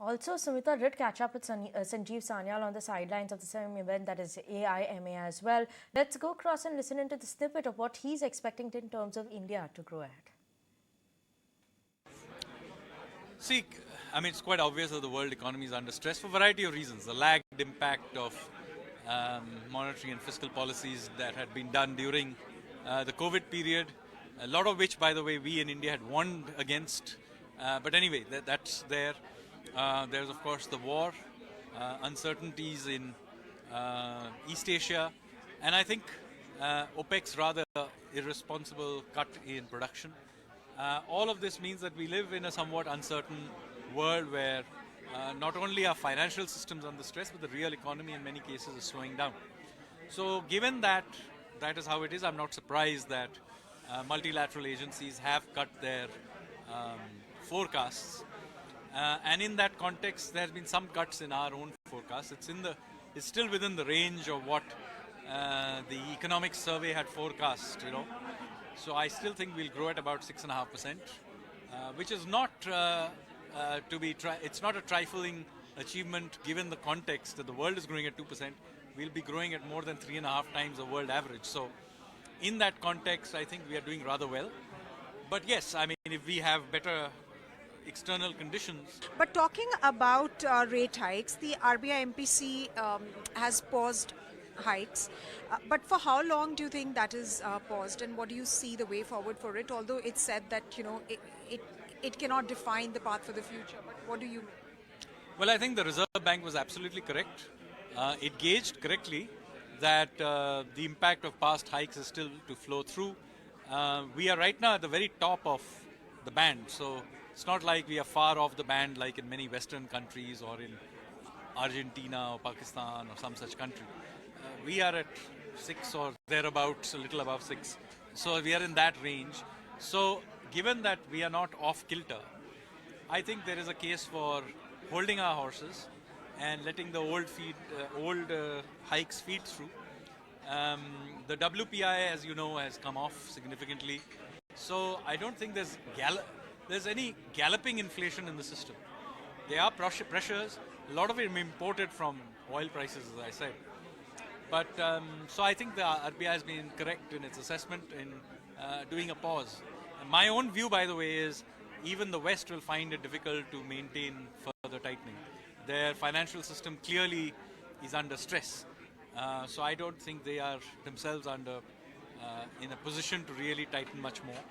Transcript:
Also, Sumita did catch up with Sanjeev Sanyal on the sidelines of the same event, that is AIMA as well. Let's go across and listen into the snippet of what he's expecting in terms of India to grow ahead. See, I mean, it's quite obvious that the world economy is under stress for a variety of reasons. The lagged impact of monetary and fiscal policies that had been done during the COVID period, a lot of which, by the way, we in India had warned against. But anyway, that's there. There's, of course, the war, uncertainties in East Asia, and I think OPEC's rather irresponsible cut in production. All of this means that we live in a somewhat uncertain world where not only are financial systems under stress, but the real economy in many cases is slowing down. So given that that is how it is, I'm not surprised that multilateral agencies have cut their forecasts. And in that context, there have been some cuts in our own forecast. It's still within the range of what the economic survey had forecast, So I still think we'll grow at about 6.5%, which is not it's not a trifling achievement given the context that the world is growing at 2%. We'll be growing at more than 3.5 times the world average. So in that context, I think we are doing rather well. But yes, I mean, if we have better external conditions. But talking about rate hikes, the RBI MPC has paused hikes. But for how long do you think that is paused, and what do you see the way forward for it? Although it's said that it cannot define the path for the future. But what do you mean? Well, I think the Reserve Bank was absolutely correct. It gauged correctly that the impact of past hikes is still to flow through. We are right now at the very top of the band, so it's not like we are far off the band like in many Western countries or in Argentina or Pakistan or some such country. We are at 6 or thereabouts, a little above 6. So we are in that range. So given that we are not off kilter, I think there is a case for holding our horses and letting the old hikes feed through. The WPI, as you know, has come off significantly. So I don't think there's any galloping inflation in the system. There are pressures, a lot of it imported from oil prices, as I said. But so I think the RBI has been correct in its assessment in doing a pause. And my own view, by the way, is even the West will find it difficult to maintain further tightening. Their financial system clearly is under stress. So I don't think they are themselves in a position to really tighten much more.